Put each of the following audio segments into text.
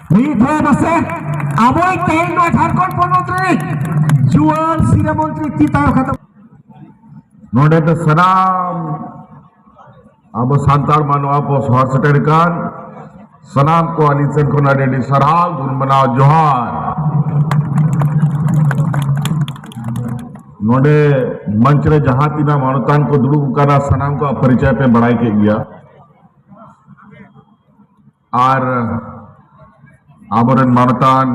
আবই তেল ঝাড়খণ্ড প্রধানমন্ত্রী জুয়াল শিরামন্ত্রী তিতায় খাতা नोडे तो सनाम अब सांताल मानवा पो सोहर सटेरकान सनाम को अलीसन को नाडेडी सरहाल गुन मनाव जोहार नोडे मंच रे जहां तीना मानतान को दुड़ू काना सनाम को परिचय पे बढ़ाई के गया और आबरन मानतान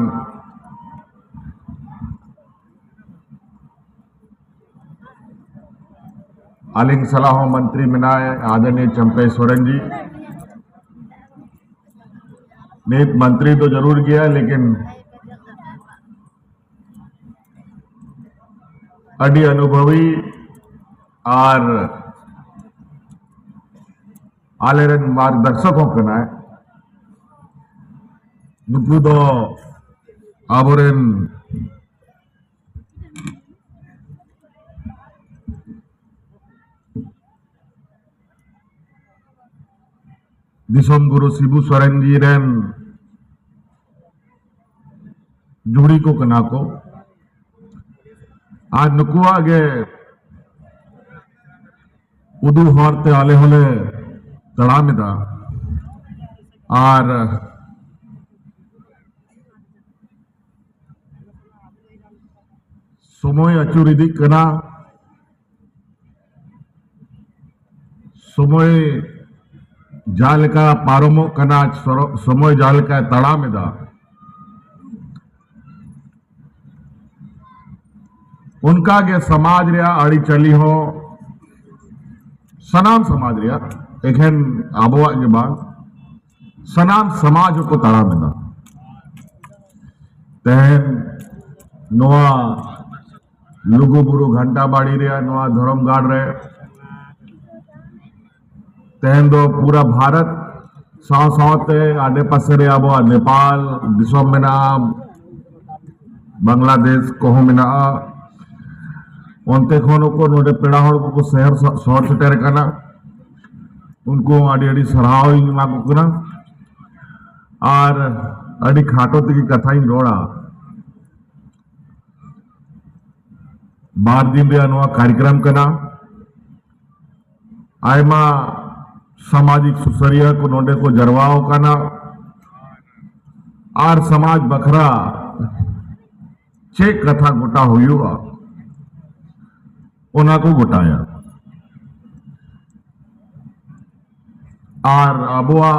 आलिंग सलाह मंत्री मिनाए आदरणीय चंपे सोरेन जी नीत मंत्री तो जरूर गया लेकिन अडी अनुभवी और आलेरन मार्गदर्शकों के नाय नुकु दो आबोरेन दिसोम गुरु शिबू सोरेन जी रेन जुड़ी को कना को आज नुकुआ गे उदू हरते आले होले तड़ामिदा और समय अचुरिदी कना समय जाल का पारमो कना समय जाल का तड़ामिदा उनका के समाज रिया आड़ी चली हो सनाम समाज रिया एखन आबोआ के बाद सनाम समाज को तड़ामिदा तेहन नोआ लुगु बुरु घंटा बाड़ी रिया नोआ धर्म गाड़ रहे तेहन दो पूरा भारत साव सावते आडे पासे रे आबो नेपाल दिसोम मेना बांग्लादेश कोहो मेना उनते खोनो को नोडे पेड़ा हड़ को शहर शहर सेटेर कना उनको आड़ी आड़ी सराव मा को कना और आड़ी खाटो तकी कथा रोड़ा बार दिन रे अनवा कार्यक्रम कना आयमा सामाजिक सुसरिया को नोडे को जरवाओ कना और समाज बखरा चेक कथा गोटा हुआ उना को गोटाया और अबुआ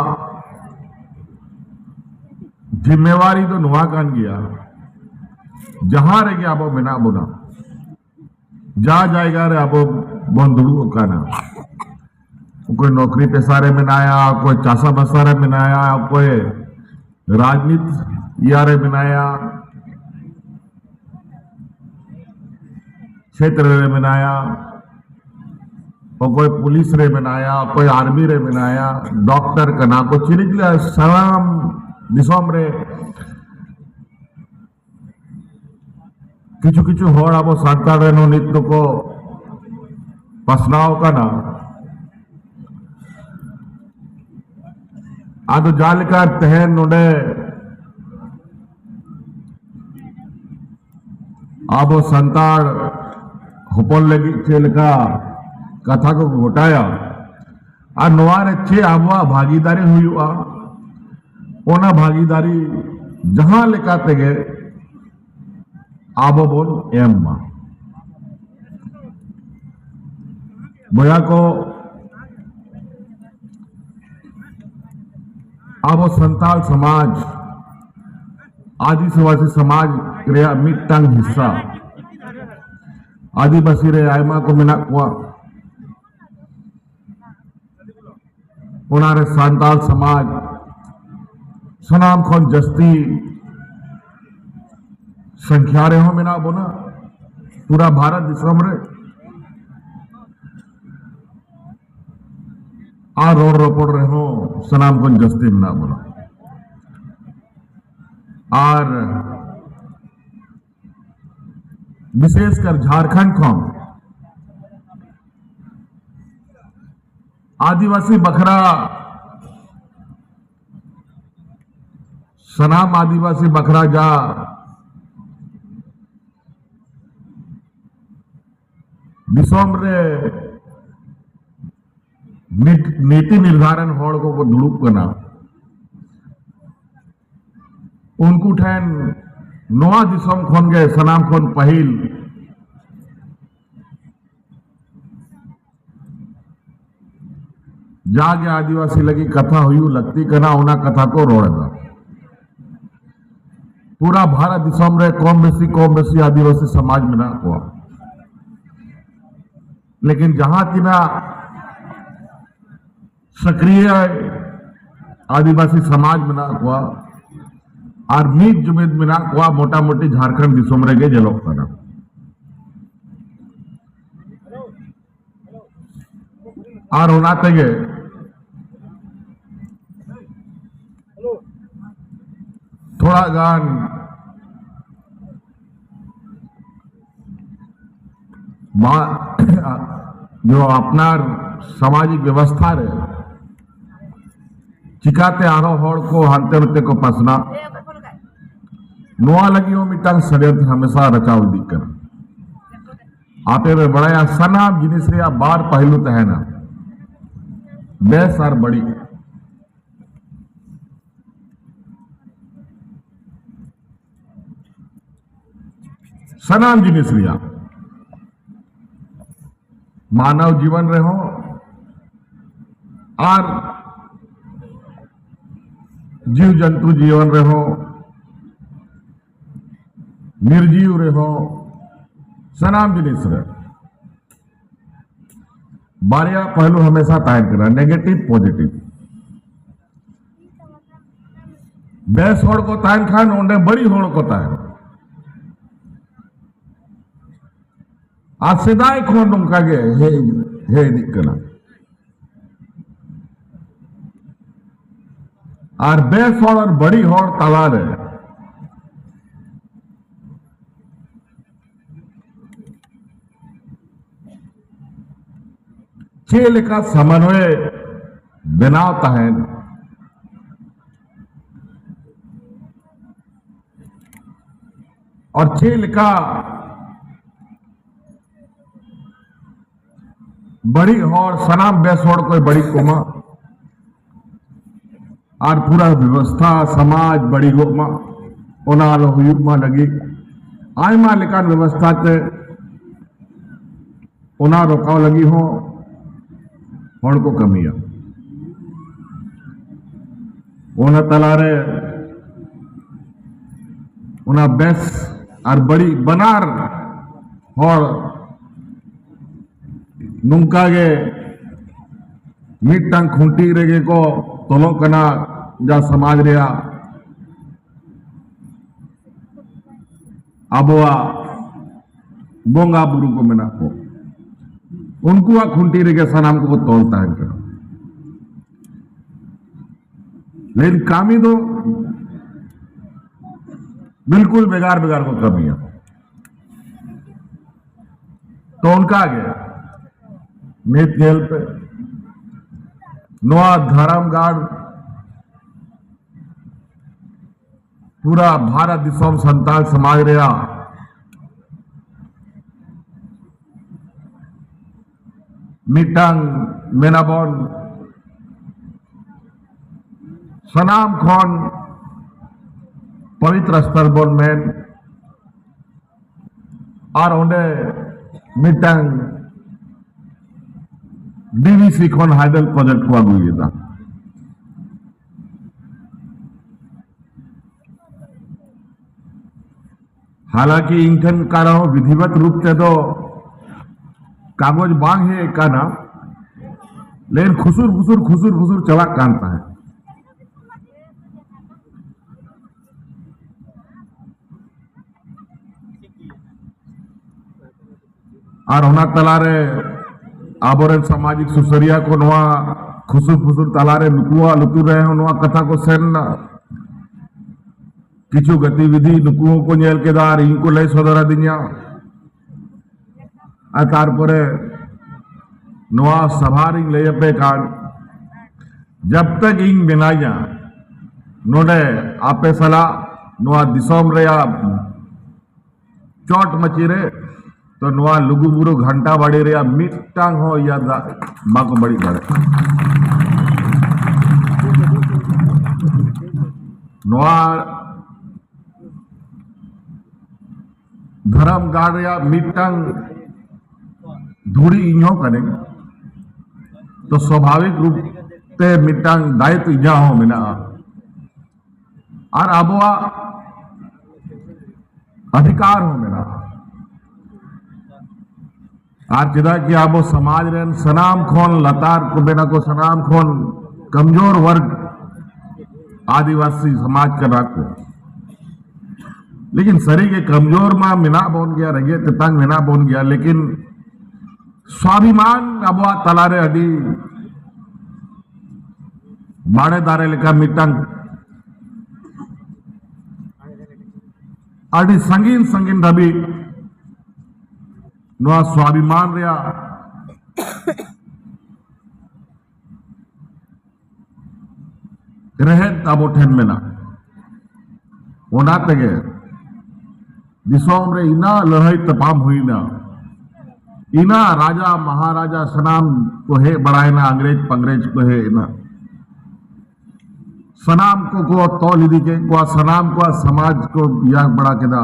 जिम्मेवारी तो नुआ कान गया जहां रह गया अब बिना बुना जा जाएगा रे अब बंदुड़ू काना कोई नौकरी पेशारे में नाया कोई चासा बसारे में नाया कोई राजनीति यारे में नाया क्षेत्र रे में नाया और कोई पुलिस रे में नाया कोई आर्मी रे में नाया डॉक्टर कना को चिरिकले सलाम दिसोम रे किचु किचु होड़ अब सांताल रे नो नित्य को पसनाव कना आदो जाल का तहन नोडे आबो संताल होपल लगी चेल का कथा को घोटाया और नोआर अच्छे आबवा भागीदारी हुआ ओना भागीदारी जहां लेका तेगे आबो बोल एम बोया को आबो संताल समाज आदिवासी समाज क्रिया मिट्टंग हिस्सा आदिवासी रे आयमा को मेना कुआ उनारे संताल समाज सनाम खन जस्ती संख्या रे हो मेना बोना पूरा भारत दिसम रे आ रोड रोपड़ रहे हो सनाम को जस्ती में ना बोला और विशेषकर झारखंड को आदिवासी बखरा सनाम आदिवासी बखरा जा दिसोम रे नीति निर्धारण होड़ को दुड़ुब करना उनको ठैन नवा दिसोम खोन गए सनाम खोन पहिल जागे आदिवासी लगी कथा हुई लगती कना उना कथा को रोड़ा पूरा भारत दिसोम रे कम बेसी आदिवासी समाज में ना हुआ लेकिन जहां तिना सक्रिय आदिवासी समाज में ना हुआ और मीत जुमेद में ना हुआ मोटा मोटी झारखंड दिसोम रे गे जलोक कना और होना तेगे थोड़ा गान जो अपना सामाजिक व्यवस्था रे चिकाते आरो होड़ को हानते रते को पसना नोआ लगी हो मिटांग षड्यंत्र हमेशा रचाव दिक्कर आपे में बड़ा या सनाम जिनिस रे या बार पहलू तहना बेस और बड़ी सनाम जिनिस रिया मानव जीवन रहो और जीव जंतु जीवन रहो निर्जीव रहो सनाम जिनिस रहे बारिया पहलू हमेशा तायन करा नेगेटिव पॉजिटिव बेस होड़ को तायन खान उन्हें बड़ी होड़ को तायन आज सेदाय खोन उनका गे हे दिक्कना और बेस होड़ और बड़ी होड़ तला रहे चेल का समन्वय बनाता है और चेल का बड़ी होड़ सनाम बेस होड़ कोई बड़ी कोमा और पूरा व्यवस्था समाज बड़ी गोमा ओना हुयुमा लगी आयमा लेकान व्यवस्था ते ओना रोकाव लगी हो होड़ को कमिया ओना तलारे ओना बेस और बड़ी बनार होड़ नुंका गे मिट्टांग खुंटी रेगे को तोलो कना जा समाज रिया आबोआ बोंगा बुरु को मेना को उनको आ खुंटी रेगे सनाम को तोलता है कर लेकिन कामी तो बिल्कुल बेगार बेगार को कमी है तो उनका आगे नीत जेल पे नोआ धर्मगाड़ पूरा भारत दिसोम संताल समाज रहा मिटांग मेनाबोन सनाम खोन पवित्र स्थल बोन मैन और उन्हें मिटांग डीवीसी खोन हाइडल प्रोजेक्ट को आगू था हालांकि इंखन का रहो विधिवत रूप से तो कागज बांग है का ना लेकिन खुसुर चला कानता है और होना तलारे आबोरेन सामाजिक सुसरिया को नवा खुसुर तलारे नुकुआ लुतु रहे नवा कथा को सेन किचु गतिविधि नुकुओं को नेल के दार इनको लय सदरा दिनिया तारपरे नवा सभारिंग लय पे कान जब तक इंग बिनाया नोडे आपे सला नोआ दिसोम रे या चोट मचीरे तो नोआ लुगुबुरु घंटा बाड़ी रे या मिटांग हो या बाको बड़ी दाड़े नोआ धर्म गाड़ रे या मिटांग धूड़ी इन्हों करें तो स्वाभाविक रूप ते मिटांग दायित्व इन्हा हो मिना और आबोआ अधिकार हो मेरा आज चिदा कि आबो समाज रेन सनाम खोन लतार को बेना को सनाम खोन कमजोर वर्ग आदिवासी समाज का राखो लेकिन सरी के कमजोर मां मिना बोन गया रगे तितंग मिना बोन गया लेकिन स्वाभिमान अबुआ तलारे अडी बाड़े दारे लेका मिटंग अड़ी संगीन संगीन रबी नोआ स्वाभिमान रिया रहे तबो ठेन में ना ओना तेगे दिसोम रे इना लड़ाई तपाम हुई ना इना राजा महाराजा सनाम को है बढ़ाए ना अंग्रेज पंग्रेज को है ना सनाम को तो लीदी के को सनाम को समाज को याद बढ़ा के दा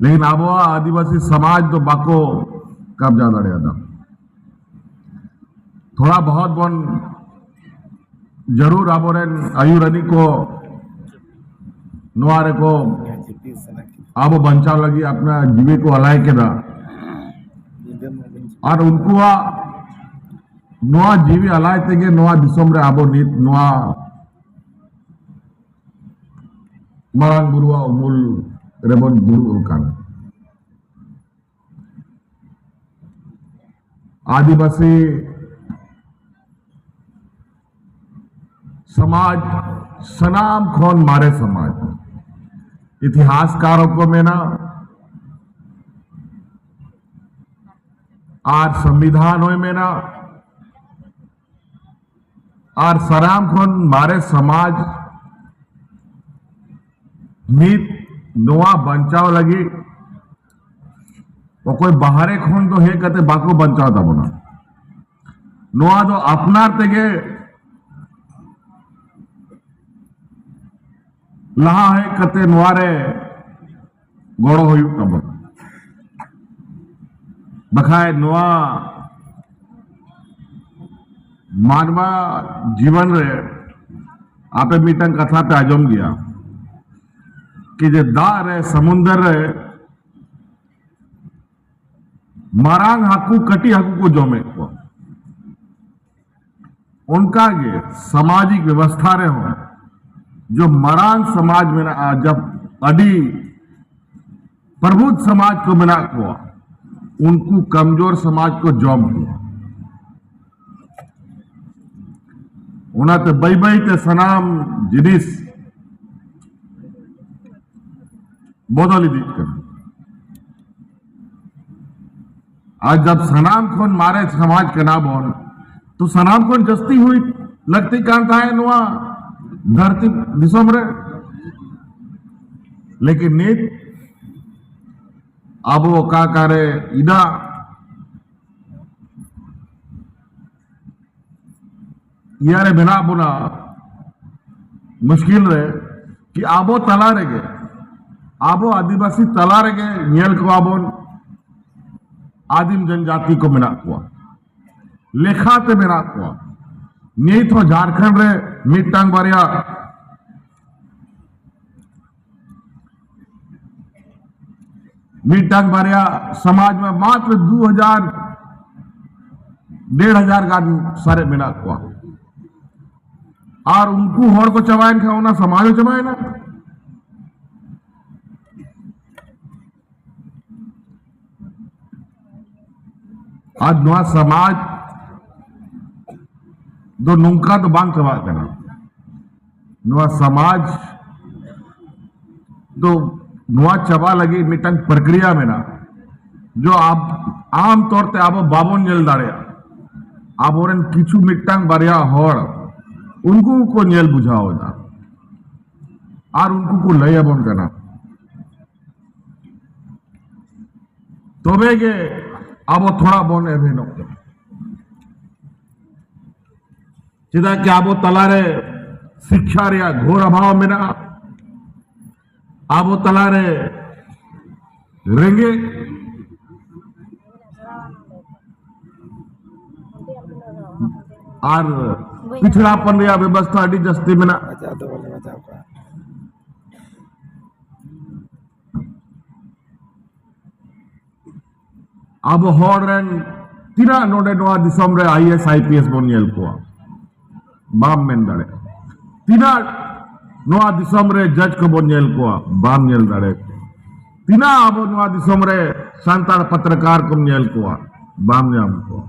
लेकिन आबोआ आदिवासी समाज तो बाको कब ज्यादा था थोड़ा बहुत बन जरूर आबोरे आयुरनी को नुआरे को आबो बंचाव लगी अपना जीवी को हलाए के दा और उनको नुआ जीवी हलाए तेगे नुआ दिसोम रे आबो नीत नुआ मारांग बुरुआ उमुल रेबन बुरु उकान आदिवासी समाज सनाम खोन मारे समाज इतिहासकारों को में ना आज संविधान हो में ना और सनाम खोन मारे समाज नीत नोआ बंचाव लगी वो कोई बाहरे खून तो है कहते बाको बंचाव था बोना नोआ तो अपनार तेगे लहा है कहते नुआरे गोड़ो हो कब बखाए नोआ मानवा जीवन रे आपे मीटंग कथा पे आजम गया कि जे दार है समुंदर है मारांग हाकू कटी हाकू को जोमे को उनका ये सामाजिक व्यवस्था रहे हो जो मरांग समाज में जब अडी प्रबुद्ध समाज को मिला हुआ उनको कमजोर समाज को जॉब हुआ उन्हें बई बई ते सनाम जिनिस बदली दी कर आज जब सनाम खोन मारे समाज के नाम बोल तो सनाम खोन जस्ती हुई लगती कांता है नुआ धरती दिसोम रे लेकिन नीत अब वो का करे इदा यारे बिना बुना मुश्किल रहे कि आबो तला रहे आबो आदिवासी तला रहे नियल को आबो आदिम जनजाति को मिला हुआ लेखाते मिला हुआ नहीं तो झारखंड रे मिटांग बारिया मिटांग बारिया समाज में मात्र 2000 1500 गान सारे मिला हुआ और उनको होड़ को चबायन खाओ समाज को चबाए ना आज नवा समाज दो नुका तो बांग चबा करना नवा समाज तो नुआ चबा लगी मिटंग प्रक्रिया में ना जो आप आम तौर पे आप बाबोन जेल दाड़े आप और किचु मिटंग बारिया होड़ उनको को नेल बुझाओ ना और उनको को लय बन करना तबे गे अब थोड़ा बन एवेनो चेदा कि अब तलारे शिक्षा रे घोर अभाव में अब तलारे रेंगे और पिछड़ापन रे व्यवस्था अड़ी जस्ती में अब हर रेन तीना नोडे नोआ दिसम रे आईएएस आईपीएस बन नेल को बाम मेन दाड़े तीना नोआ दिसम रे जज को बन नेल को बाम नेल दाड़े तीना अब नोआ दिसम रे सांताड़ पत्रकार को नेल को बाम न्याम को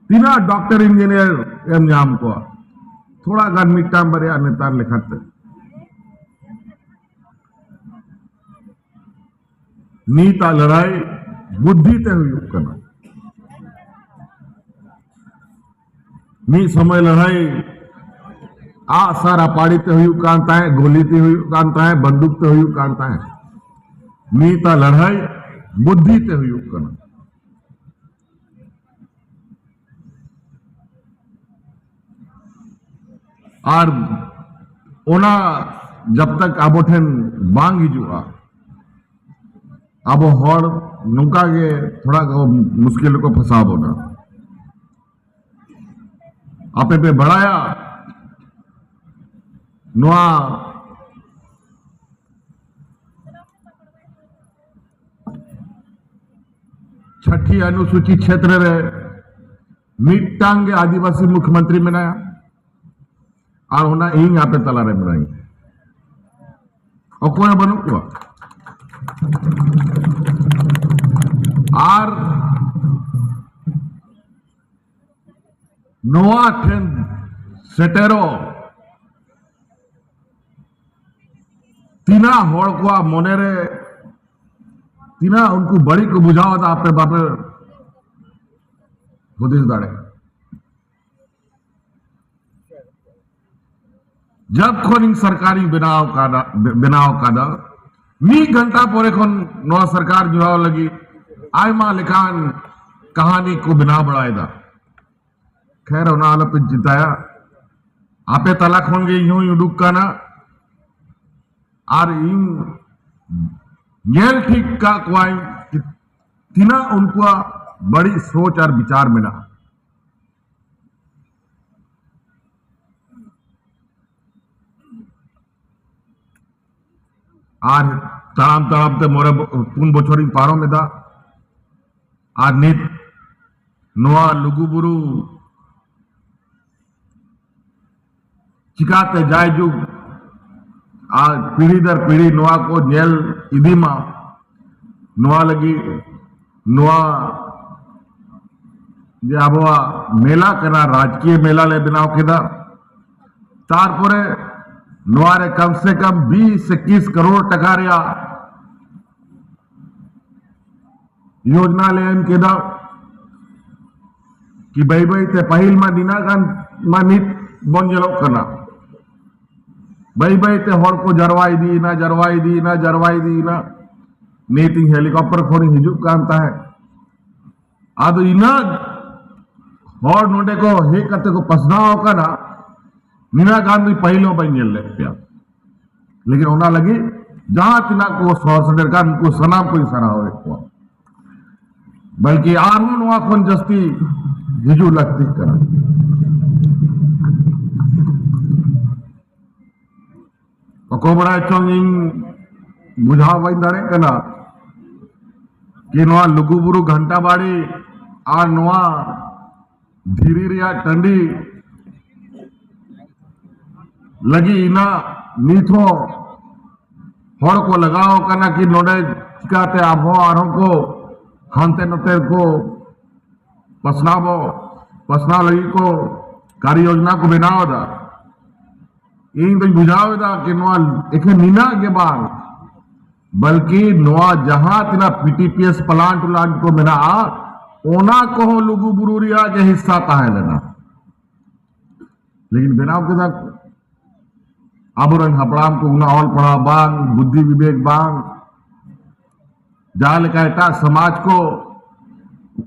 तीना डॉक्टर इंजीनियर एम न्याम को थोड़ा गान मिट्टाम बरे नेतार लेखाते नीता लड़ाई बुद्धि ते हुई करना मी समय लड़ाई आ सारा पाड़ी ते हुई कांता है गोली ते हुई कांता है बंदूक ते हुई कांता है नीता लड़ाई बुद्धि ते हुई करना और ओना जब तक अब बांग हिजुआ अब हर नुका के थोड़ा मुश्किल को फंसा बोना आपे पे बढ़ाया नुआ छठी अनुसूचित क्षेत्र रे मिट्टांगे आदिवासी मुख्यमंत्री बनाया और होना इंग आपे तला रे बनाई और कोई बनू को और नोआ ठेन सेटेरो तीना होड़ को मोने रे तीना उनको बड़ी को बुझाओ था आपे बापे हुदिस दाड़े जब खोनिंग सरकारी बनाव कादा मी घंटा पोरे खोन नवा सरकार जुड़ाव लगी आयमा लिखान कहानी को बिना बढ़ाएदा खैर होना आला पे जिताया आपे तला खोन गई यूं यूं डुक का ना और इन ठीक का क्वाई तीना उनको बड़ी सोच और विचार मिला आज तड़ाम तड़ाम ते मोरे पुन बछरी पारो में था आज नित नोआ लुगुबुरु चिकाते जाए जुग आज पीढ़ी दर पीढ़ी नोआ को जेल इदीमा नोआ लगी नोआ जे आबवा मेला कना राजकीय मेला ले बनाव केदा तारपरे नोआरे कम से कम 20-21 करोड़ टका रिया योजना ले एम केदा कि बई बई ते पहिल मा दिना गान मा नित बन जलो कना बई बई ते हर को जरवाई दी ना नीति हेलीकॉप्टर खोनी हिजुक कांता है आदो इना हर नोडे को हे करते को पसना होगा ना नीना गांधी पहलो बन ले पिया लेकिन होना लगी जहां तिना को 100 का उनको सनाम को इशारा हो बल्कि आरू नवा खोन जस्ती हिजू लगती करा को बड़ा चोंग बुझाव बन दाड़े कना कि नवा लुगुबुरु घंटा बाड़ी आ नवा धीरी रिया टंडी लगी इना नीथो हर को लगाओ कना कि नोडे चिकाते आबो आरो को हानते नते को पसना लगी को कार्य योजना को बनाओ दा इन तो बुझाओ दा कि नोआ एके नीना के बाद बल्कि नोआ जहां तिना पीटीपीएस प्लांट को मेरा ओना को लुगु बुरुरिया के हिस्सा कहा लेना लेकिन बिना के आबोरन हपड़ाम को उना ऑल पढ़ा बांग बुद्धि विवेक बांग जहाँ लेका एटा समाज को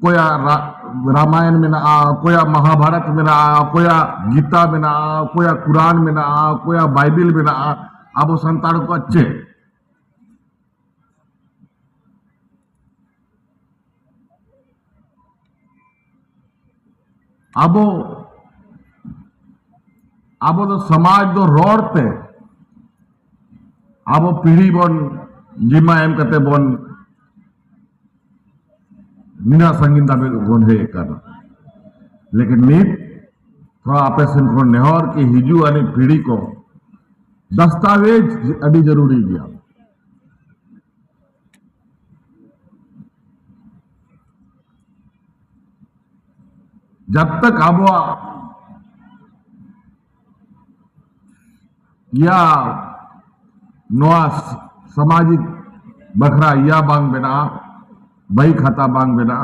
कोया रामायण में ना कोया महाभारत में ना कोया गीता में ना कोया कुरान में ना कोया बाइबिल में ना अब संतान को अच्छे अब तो समाज दो रोड़ते अब पीढ़ी बन जिमा एम कते बन मीना संगीन दाबे बन है करना लेकिन नीत थोड़ा आपे सिंक्रोन नेहर की हिजू आने पीढ़ी को दस्तावेज अभी जरूरी गया जब तक अब या नवा सामाजिक बखरा या बांग बेना बही खाता बांग बेना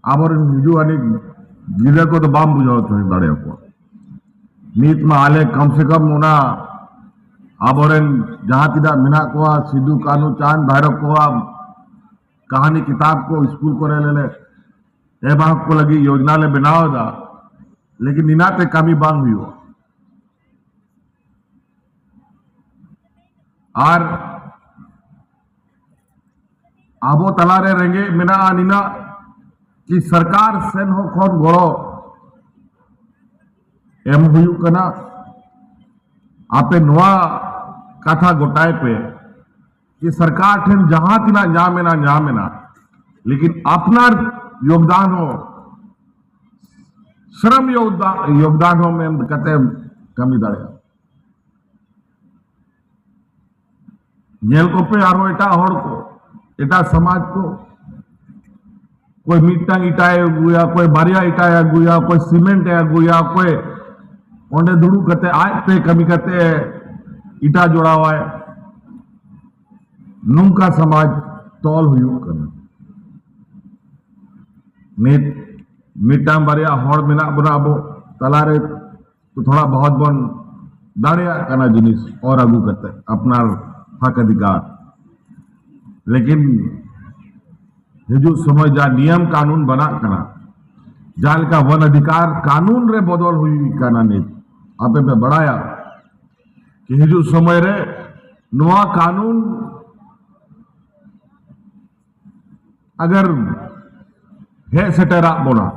अब हिजू आने गिरे को तो बाम बुझाओ चाहिए दाड़े को नीत में आले कम से कम उना अब जहां तीदा मिना को सिद्धू कानू चांद भैरव को कहानी किताब को स्कूल को ले ए बाग को लगी योजना ले बनाओ दा लेकिन निनाते कमी बांग हुई हो और आबो तलारे रहेंगे मिना निना कि सरकार सेन हो खोन गोड़ो एम हुई कना आपे नवा कथा गोटाए पे कि सरकार ठेन जहां तिना जा मेना लेकिन अपना योगदान हो श्रम योगदान हो में कहते कमी दाड़े जेल को पे आरो एटा हड़ को एटा समाज को कोई मिट्टांग इटाए अगुया कोई बारिया इटाए अगुया कोई सीमेंट अगुया कोई ओंडे दुड़ू करते आज पे कमी करते इटा जोड़ा हुआ है नूका समाज तौल हुई करना मिट्टांग बारिया हड़ मेना बना अब तलारे तो थोड़ा बहुत बन दाड़िया करना जिनिस और अगू करते अपना हक अधिकार लेकिन हिजू समय जा नियम कानून बना करना जाल का वन अधिकार कानून रे बदल हुई करना नहीं आपे पे बढ़ाया कि हिजू समय रे नवा कानून अगर है सेटेरा बोला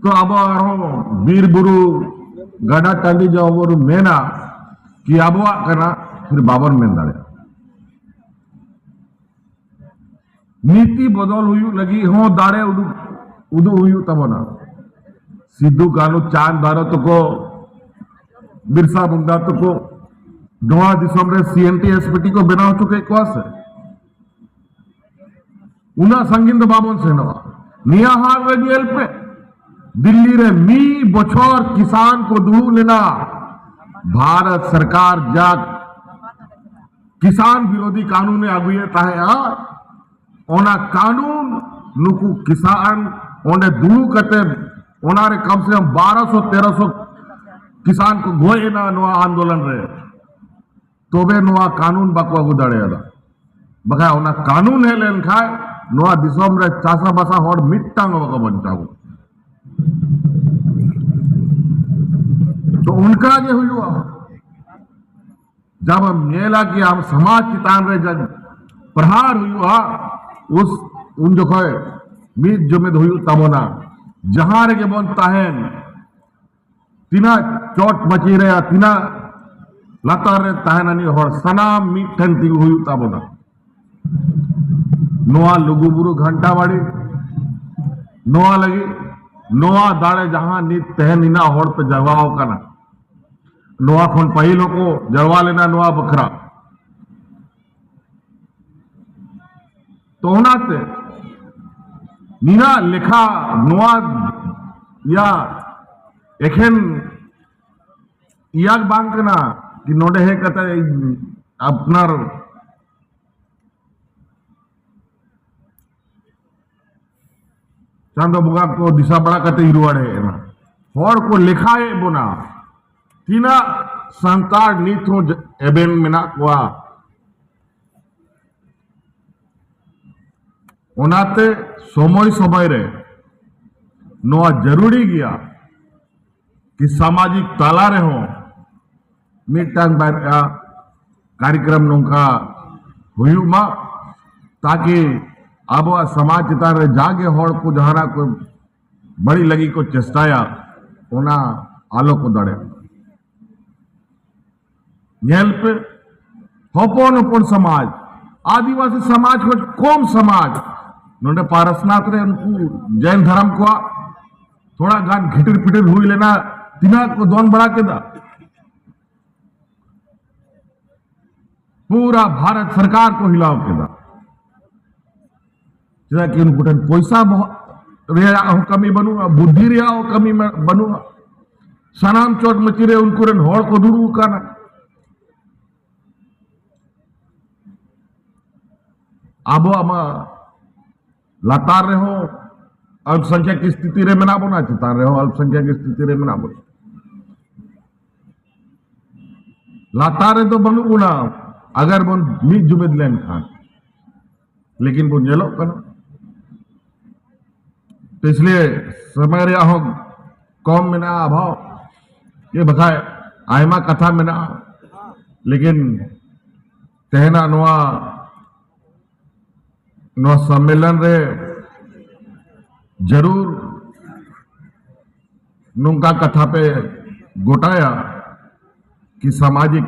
तो अब बीर बुरु गड़ा टांडी जो मेना कि अब करना फिर बाबर मेन दाड़े नीति बदल हुई लगी हो दाड़े उदू हुई तबना सिद्धू कानू चांद भारत को बिरसा मुंडा तो को नवा दिसम रे सीएनटी एसपीटी को बनाव चुके क्वास है उना संगीन तो बाबन से नवा नियाहार रेडियल पे दिल्ली रे मी बछर किसान को दुड़ू लेना भारत सरकार जा किसान विरोधी कानून आगुए ताहे ओना कानून नुकु किसान ओंडे दुड़ू करते ओना रे कम से कम 1200-1300 किसान को गोए ना नवा आंदोलन रे तोबे नवा कानून बाको अगु दाड़ेला बखा ओना कानून है लेन खाए नवा दिसोम रे चासा बासा हड़ मिट्टांग बको बनतागु तो उनका ये हुआ जब हम मेला कि हम समाज चितान रे जब प्रहार हुआ उस उन जो है मीत जो में हुई तबोना जहां रे के बन ताहेन तिना चोट मची रे तिना लतार रे ताहेनानी हर सनाम मीत ठन ती हुई तबोना नोआ लुगुबुरु घंटा बाड़ी नोआ लगी नोआ दाड़े जहां नीत तहन इना हड़ पे जवाओ का ना नोआ खन पहिलो को जड़वा लेना नोआ बखरा तो होनाते नीना लेखा नोआ या एखेन याग बांग ना कि नोडे है कहते अपनार चांदो बुगा को दिशा बड़ा करते हिरुआड़े है ना हर को लिखाए बोना तीना संतार नीत हो एबेन मेना कोआ ओनाते समय समय रे नोआ जरूरी गया कि सामाजिक ताला रे हो मिटांग बारया कार्यक्रम नोंका हुयुमा ताकि अब समाज चितान रे जागे हर को जहाना को बड़ी लगी को चेष्टाया ओना आलो को दड़े नेल पे हपन हपन समाज आदिवासी समाज को कम समाज नोंडे पारसनाथ रे उनको जैन धर्म को थोड़ा गान घिटिर पिटिर हुई लेना तिना को दोन बड़ा के दा पूरा भारत सरकार को हिलाव के दा चला कि उनको पैसा रिया हो कमी बनूंगा बुद्धि रिया हो कमी बनूंगा सनाम चोट मचिरे उनको रन होड़ को दुरू का ना अब लातार रहे हो अल्पसंख्यक की स्थिति रे मना बोना चितार रहे हो अल्पसंख्यक की स्थिति रे मना बोना लातार रे तो बनू गुना अगर वो मीट जुमेद लेन खान लेकिन वो जेलो करना तो इसलिए समय रे हो कौम में ना अभाव ये बताए आयमा कथा में ना लेकिन कहना नुआ नो सम्मेलन रे जरूर नुंका कथा पे गोटाया कि सामाजिक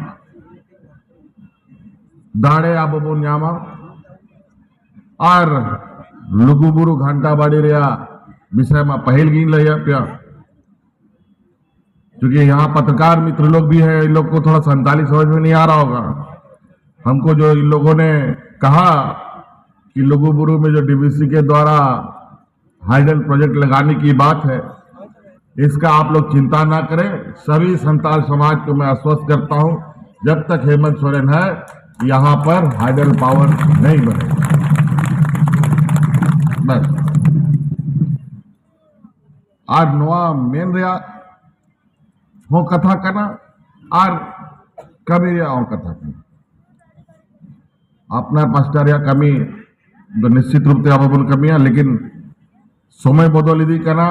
दाड़े अब वो न्यामा और लुगुबुरु घंटा बाड़ी रिया विषय में पहल गिन लिया प्या क्योंकि यहाँ पत्रकार मित्र लोग भी है इन लोग को थोड़ा संताली समझ में नहीं आ रहा होगा हमको जो इन लोगों ने कहा कि लुगुबुरु में जो डीवीसी के द्वारा हाइडल प्रोजेक्ट लगाने की बात है इसका आप लोग चिंता ना करें सभी संताल समाज को मैं आश्वस्त करता हूं जब तक हेमंत सोरेन है यहां पर हाइडल पावर नहीं बनेगा बस आज नोआ मेन रिया हो कथा करना और कमी रिया हो कथा करना अपना पास्टा रिया कमी तो निश्चित रूप से आप कमियां लेकिन समय बदल इदी करना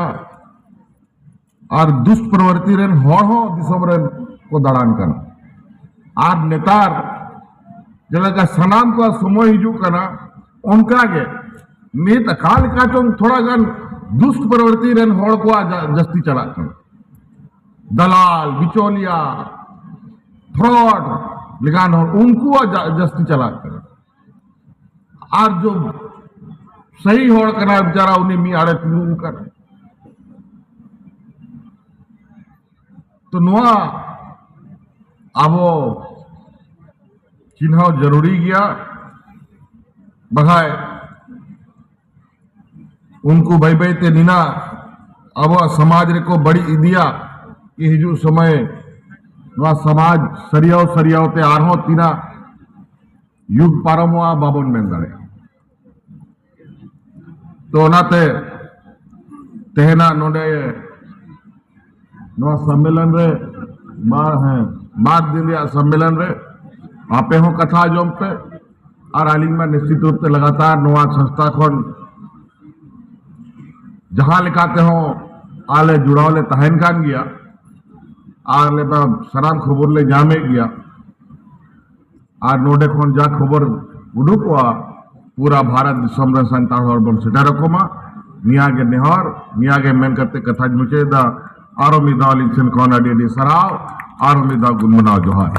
और दुष्प्रवृत्ति रेन हो दिसम रेन को दड़ान करना और नेतार जला सनाम को समय हिजू करना उनका के नेत काल का थोड़ा गन दुष्प्रवृत्ति रेन होड़ को जस्ती चला कर दलाल बिचौलिया फ्रॉड लिगान हो उनको जस्ती चला कर और जो सही होड़ करना बेचारा उन्हें मी आड़े तीनू कर तो नुआ अब चिन्ह जरूरी गया बघाए उनको भाई भाई ते नीना अब समाज रे को बड़ी इदिया कि हिजू समय नुआ समाज सरियाव सरियाव ते आरहो तीना युग पारमुआ बाबन में दड़े तो नाते तेहना नोडे नो सम्मेलन रे बाद दिन या सम्मेलन रे आपे हो कथा जोम पे और आलिंग में निश्चित रूप से लगातार नोआ संस्था खन जहां लिखाते हो आले जुड़ावले तहन कान गया आले सनाम खबर ले जामे गया और नोडे खन जा खबर उडुक हुआ पूरा भारत दिसम रे संताल और बन सेटा रकोमा नियागे नेहर नियागे मेन करते कथा मुचे दा आरो मिदा लिसन कोना डेडी सराव आरो मिदा गुनमना जोहार।